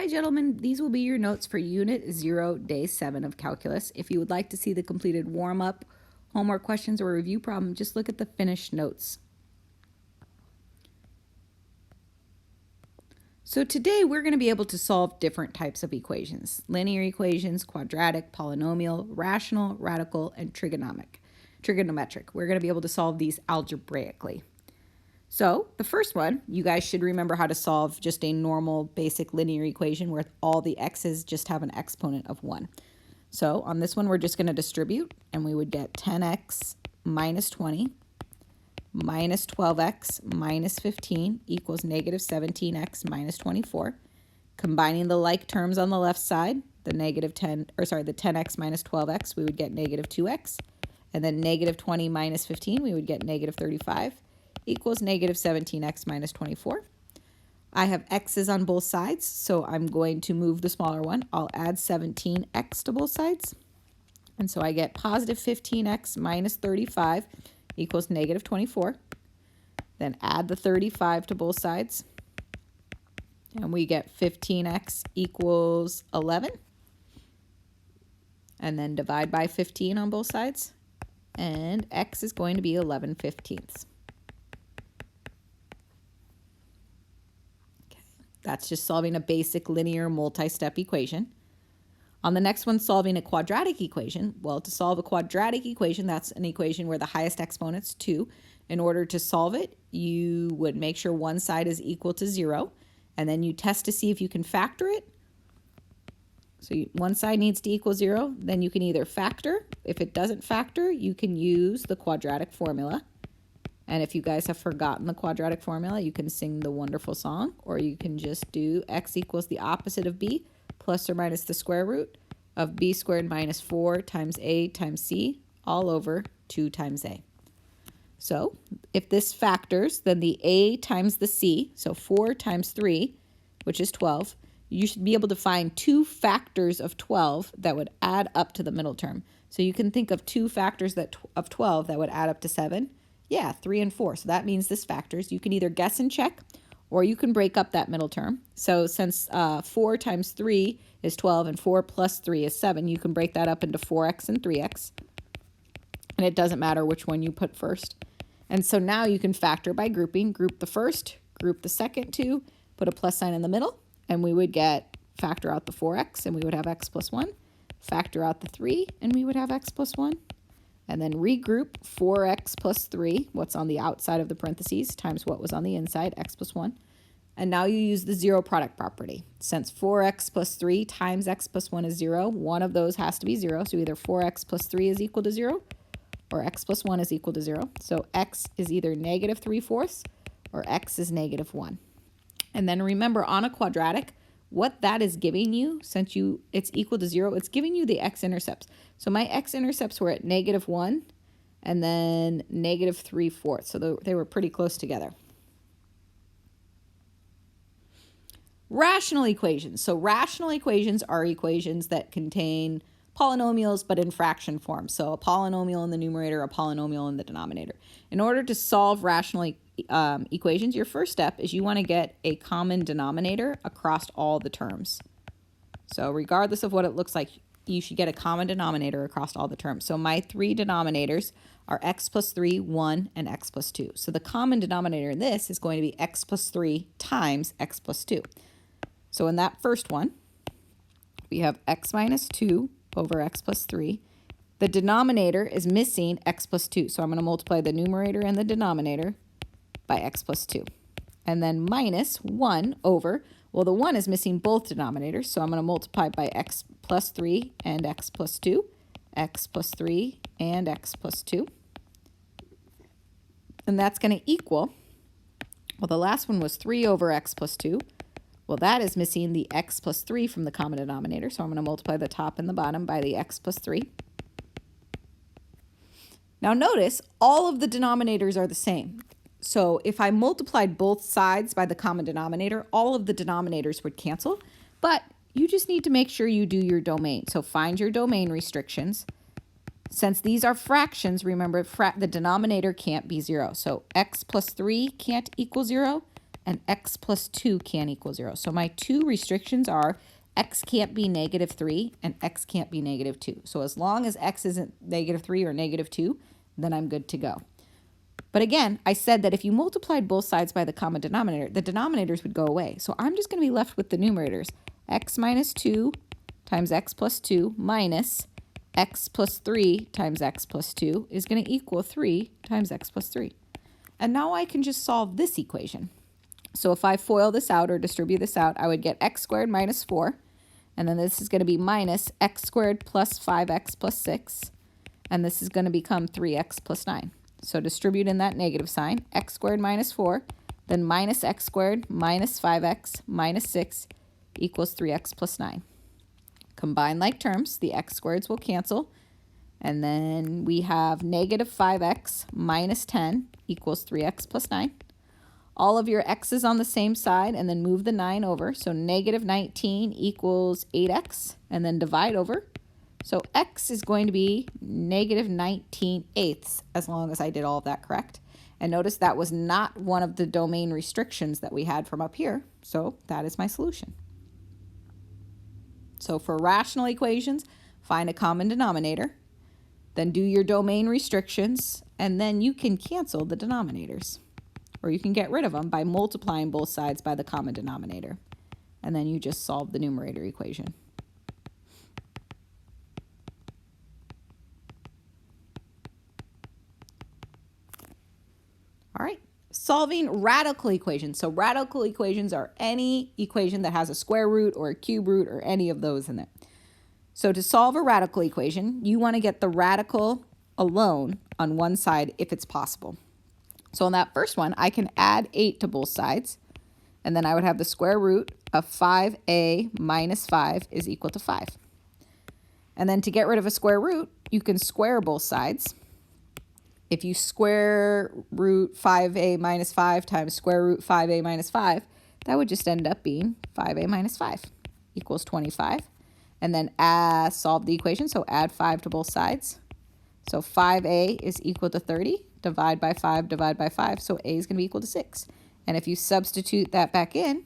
Hi, gentlemen. These will be your notes for Unit 0, Day 7 of Calculus. If you would like to see the completed warm-up, homework questions, or review problem, just look at the finished notes. So today we're going to be able to solve different types of equations: linear equations, quadratic, polynomial, rational, radical, and trigonometric. We're going to be able to solve these algebraically. So the first one, you guys should remember how to solve just a normal basic linear equation where all the x's just have an exponent of 1. So on this one, we're just going to distribute, and we would get 10x minus 20 minus 12x minus 15 equals negative 17x minus 24. Combining the like terms on the left side, the 10x minus 12x, we would get negative 2x. And then negative 20 minus 15, we would get negative 35. Equals negative 17x minus 24. I have x's on both sides, so I'm going to move the smaller one. I'll add 17x to both sides. And so I get positive 15x minus 35 equals negative 24. Then add the 35 to both sides. And we get 15x equals 11. And then divide by 15 on both sides. And x is going to be 11/15. That's just solving a basic linear multi-step equation. On the next one, solving a quadratic equation. Well, to solve a quadratic equation, that's an equation where the highest exponent's 2. In order to solve it, you would make sure one side is equal to 0, and then you test to see if you can factor it. So one side needs to equal 0, then you can either factor. If it doesn't factor, you can use the quadratic formula. And if you guys have forgotten the quadratic formula, you can sing the wonderful song, or you can just do x equals the opposite of b plus or minus the square root of b squared minus 4 times a times c all over 2 times a. So if this factors, then the a times the c, so 4 times 3, which is 12, you should be able to find 2 factors of 12 that would add up to the middle term. So you can think of 2 factors of 12 that would add up to 7. Yeah, 3 and 4. So that means this factors. You can either guess and check, or you can break up that middle term. So since 4 times 3 is 12 and 4 plus 3 is 7, you can break that up into 4x and 3x. And it doesn't matter which one you put first. And so now you can factor by grouping. Group the first, group the second two, put a plus sign in the middle, and we would get factor out the 4x, and we would have x plus 1. Factor out the 3, and we would have x plus 1. And then regroup 4x plus 3, what's on the outside of the parentheses, times what was on the inside, x plus 1. And now you use the zero product property. Since 4x plus 3 times x plus 1 is 0, one of those has to be 0. So either 4x plus 3 is equal to 0, or x plus 1 is equal to 0. So x is either negative 3/4 or x is negative 1. And then remember, on a quadratic, what that is giving you, since it's equal to 0, it's giving you the x-intercepts. So my x-intercepts were at negative 1 and then negative 3/4. So they were pretty close together. Rational equations. So rational equations are equations that contain polynomials but in fraction form. So a polynomial in the numerator, a polynomial in the denominator. In order to solve rational equations, your first step is you want to get a common denominator across all the terms. So regardless of what it looks like, you should get a common denominator across all the terms. So my 3 denominators are x plus 3, 1, and x plus 2. So the common denominator in this is going to be x plus 3 times x plus 2. So in that first one, we have x minus 2 over x plus 3. The denominator is missing x plus 2. So I'm going to multiply the numerator and the denominator by x plus 2. And then minus 1 over, well, the 1 is missing both denominators, so I'm going to multiply by x plus 3 and x plus 2, x plus 3 and x plus 2. And that's going to equal, well, the last one was 3 over x plus 2. Well, that is missing the x plus 3 from the common denominator, so I'm going to multiply the top and the bottom by the x plus 3. Now notice, all of the denominators are the same. So if I multiplied both sides by the common denominator, all of the denominators would cancel, but you just need to make sure you do your domain. So find your domain restrictions. Since these are fractions, remember the denominator can't be 0. So x plus 3 can't equal 0. and x plus 2 can't equal 0. So my two restrictions are x can't be negative 3 and x can't be negative 2. So as long as x isn't negative 3 or negative 2, then I'm good to go. But again, I said that if you multiplied both sides by the common denominator, the denominators would go away. So I'm just going to be left with the numerators. X minus 2 times x plus 2 minus x plus 3 times x plus 2 is going to equal 3 times x plus 3. And now I can just solve this equation. So if I FOIL this out or distribute this out, I would get x squared minus 4. And then this is going to be minus x squared plus 5x plus 6. And this is going to become 3x plus 9. So distribute in that negative sign, x squared minus 4, then minus x squared minus 5x minus 6 equals 3x plus 9. Combine like terms, the x squareds will cancel, and then we have negative 5x minus 10 equals 3x plus 9. All of your x's on the same side, and then move the 9 over, so negative 19 equals 8x, and then divide over. So x is going to be negative 19/8 as long as I did all of that correct. And notice that was not one of the domain restrictions that we had from up here. So that is my solution. So for rational equations, find a common denominator, then do your domain restrictions, and then you can cancel the denominators. Or you can get rid of them by multiplying both sides by the common denominator. And then you just solve the numerator equation. All right, solving radical equations. So radical equations are any equation that has a square root or a cube root or any of those in it. So to solve a radical equation, you want to get the radical alone on one side if it's possible. So on that first one, I can add 8 to both sides, and then I would have the square root of 5a minus 5 is equal to 5. And then to get rid of a square root, you can square both sides. If you square root 5a minus 5 times square root 5a minus 5, that would just end up being 5a minus 5 equals 25. And then solve the equation, so add 5 to both sides. So 5a is equal to 30, divide by 5, divide by 5, so a is going to be equal to 6. And if you substitute that back in,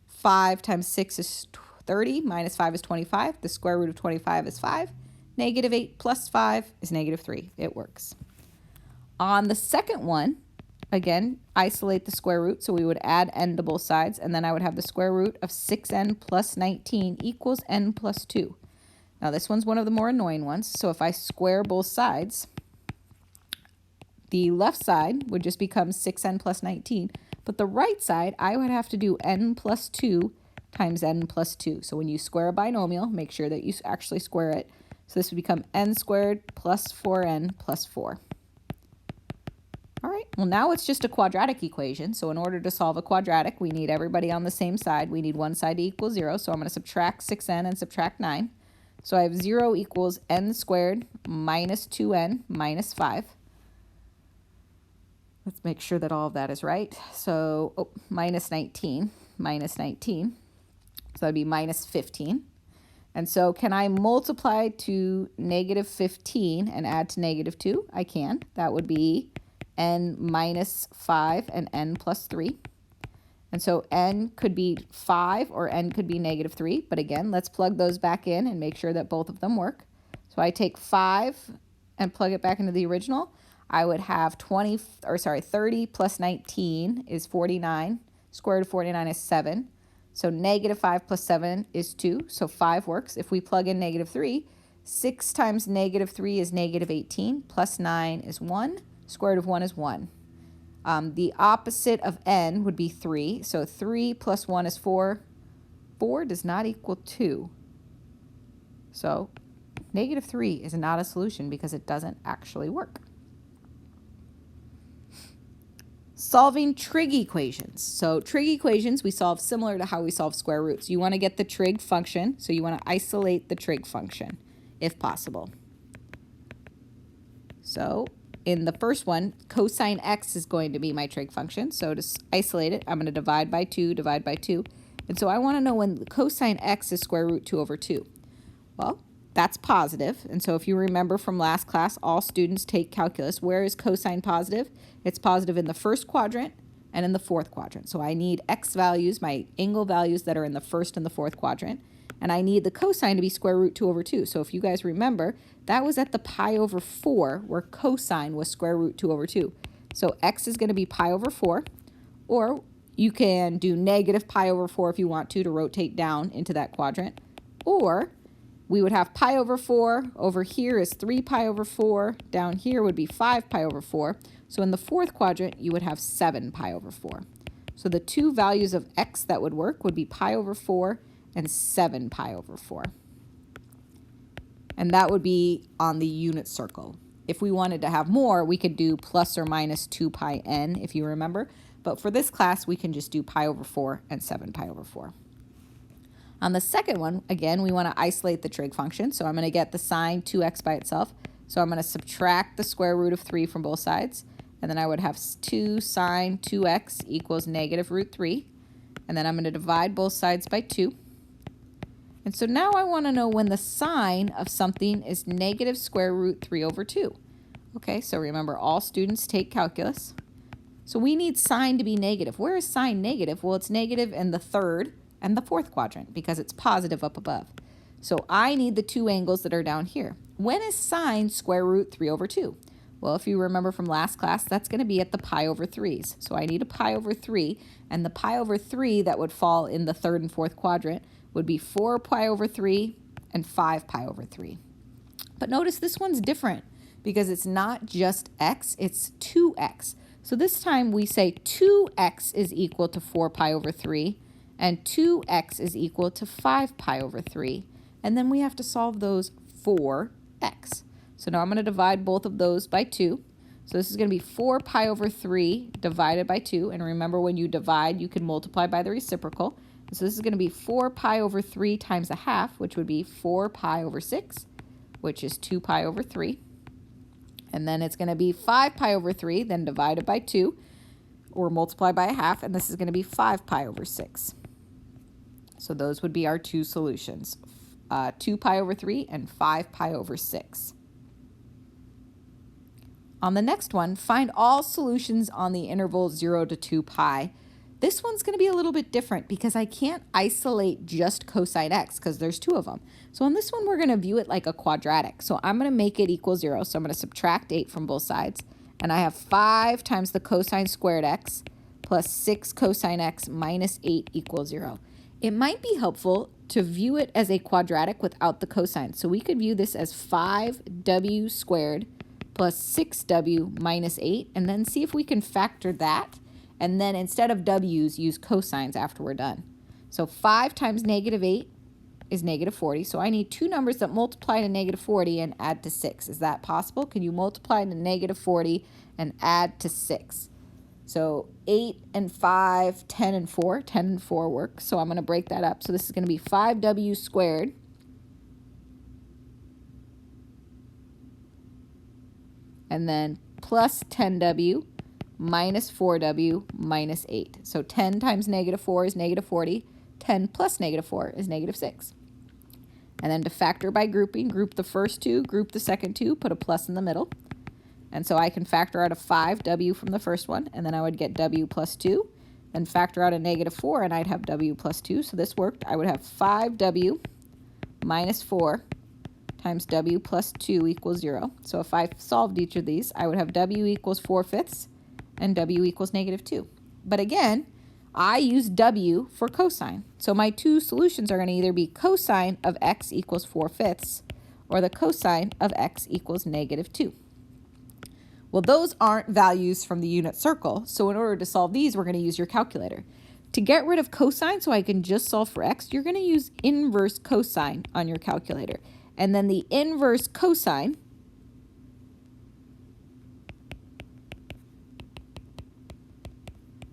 5 times 6 is 30, minus 5 is 25, the square root of 25 is 5. Negative 8 plus 5 is negative 3. It works. On the second one, again, isolate the square root. So we would add n to both sides. And then I would have the square root of 6n plus 19 equals n plus 2. Now this one's one of the more annoying ones. So if I square both sides, the left side would just become 6n plus 19. But the right side, I would have to do n plus 2 times n plus 2. So when you square a binomial, make sure that you actually square it. So this would become n squared plus 4n plus 4. All right, well now it's just a quadratic equation. So in order to solve a quadratic, we need everybody on the same side. We need one side to equal 0. So I'm going to subtract 6n and subtract 9. So I have 0 equals n squared minus 2n minus 5. Let's make sure that all of that is right. So minus 19. So that'd be minus 15. And so can I multiply to negative 15 and add to negative 2? I can. That would be n minus 5 and n plus 3. And so n could be 5 or n could be negative 3. But again, let's plug those back in and make sure that both of them work. So I take 5 and plug it back into the original. I would have 30 plus 19 is 49. Square root of 49 is 7. So negative 5 plus 7 is 2, so 5 works. If we plug in negative 3, 6 times negative 3 is negative 18, plus 9 is 1, square root of 1 is 1. The opposite of n would be 3, so 3 plus 1 is 4. 4 does not equal 2. So negative 3 is not a solution because it doesn't actually work. Solving trig equations. So trig equations we solve similar to how we solve square roots. You want to get the trig function, so you want to isolate the trig function if possible. So in the first one, cosine x is going to be my trig function. So to isolate it, I'm going to divide by 2, divide by 2. And so I want to know when cosine x is square root 2 over 2. Well, that's positive. And so if you remember from last class, all students take calculus. Where is cosine positive? It's positive in the first quadrant, and in the fourth quadrant. So I need x values, my angle values that are in the first and the fourth quadrant, and I need the cosine to be square root 2 over 2. So if you guys remember, that was at the pi over 4 where cosine was square root 2 over 2. So x is going to be pi over 4, or you can do negative pi over 4 if you want to rotate down into that quadrant. Or we would have pi over 4. Over here is 3 pi over 4. Down here would be 5 pi over 4. So in the fourth quadrant, you would have 7 pi over 4. So the two values of x that would work would be pi over 4 and 7 pi over 4. And that would be on the unit circle. If we wanted to have more, we could do plus or minus 2 pi n, if you remember. But for this class, we can just do pi over 4 and 7 pi over 4. On the second one, again, we want to isolate the trig function. So I'm going to get the sine 2x by itself. So I'm going to subtract the square root of 3 from both sides. And then I would have 2 sine 2x equals negative root 3. And then I'm going to divide both sides by 2. And so now I want to know when the sine of something is negative square root 3 over 2. Okay, so remember, all students take calculus. So we need sine to be negative. Where is sine negative? Well, it's negative in the third and the fourth quadrant because it's positive up above. So I need the two angles that are down here. When is sine square root 3 over 2? Well, if you remember from last class, that's going to be at the pi over 3's. So I need a pi over 3, and the pi over 3 that would fall in the third and fourth quadrant would be 4 pi over 3 and 5 pi over 3. But notice this one's different because it's not just x, it's 2x. So this time we say 2x is equal to 4 pi over 3 and 2x is equal to 5 pi over 3. And then we have to solve those for x. So now I'm going to divide both of those by 2. So this is going to be 4 pi over 3 divided by 2. And remember, when you divide, you can multiply by the reciprocal. So this is going to be 4 pi over 3 times a half, which would be 4 pi over 6, which is 2 pi over 3. And then it's going to be 5 pi over 3, then divided by 2, or multiply by a half, and this is going to be 5 pi over 6. So those would be our two solutions, 2 pi over 3 and 5 pi over 6. On the next one, find all solutions on the interval 0 to 2 pi. This one's going to be a little bit different because I can't isolate just cosine x because there's two of them. So on this one, we're going to view it like a quadratic. So I'm going to make it equal 0. So I'm going to subtract 8 from both sides. And I have 5 times the cosine squared x plus 6 cosine x minus 8 equals 0. It might be helpful to view it as a quadratic without the cosine. So we could view this as 5w squared plus 6w minus 8, and then see if we can factor that, and then instead of w's, use cosines after we're done. So 5 times negative 8 is negative 40, so I need two numbers that multiply to negative 40 and add to 6. Is that possible? Can you multiply to negative 40 and add to 6? So 8 and 5, 10 and 4. 10 and 4 work, so I'm going to break that up. So this is going to be 5w squared and then plus 10w minus 4w minus 8. So 10 times negative 4 is negative 40. 10 plus negative 4 is negative 6. And then to factor by grouping, group the first two, group the second two, put a plus in the middle. And so I can factor out a 5w from the first one, and then I would get w plus 2. Then factor out a negative 4, and I'd have w plus 2. So this worked. I would have 5w minus 4 times w plus 2 equals 0. So if I solved each of these, I would have w equals 4/5 and w equals negative 2. But again, I use w for cosine. So my two solutions are going to either be cosine of x equals 4/5 or the cosine of x equals negative 2. Well, those aren't values from the unit circle. So in order to solve these, we're going to use your calculator. To get rid of cosine so I can just solve for x, you're going to use inverse cosine on your calculator. And then the inverse cosine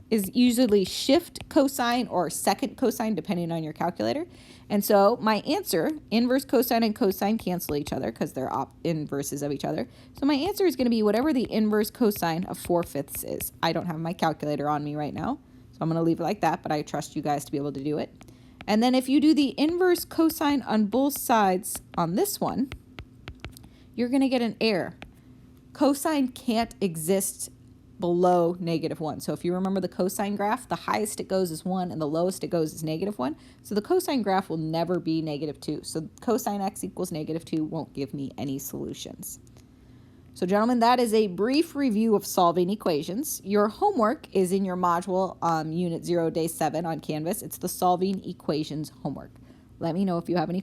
is usually shift cosine or second cosine, depending on your calculator. And so my answer, inverse cosine and cosine cancel each other because they're inverses of each other. So my answer is going to be whatever the inverse cosine of 4/5 is. I don't have my calculator on me right now, so I'm going to leave it like that, but I trust you guys to be able to do it. And then if you do the inverse cosine on both sides on this one, you're going to get an error. Cosine can't exist below -1. So if you remember the cosine graph, the highest it goes is 1 and the lowest it goes is -1. So the cosine graph will never be -2. So cosine x equals -2 won't give me any solutions. So gentlemen, that is a brief review of solving equations. Your homework is in your module Unit 0, Day 7 on Canvas. It's the solving equations homework. Let me know if you have any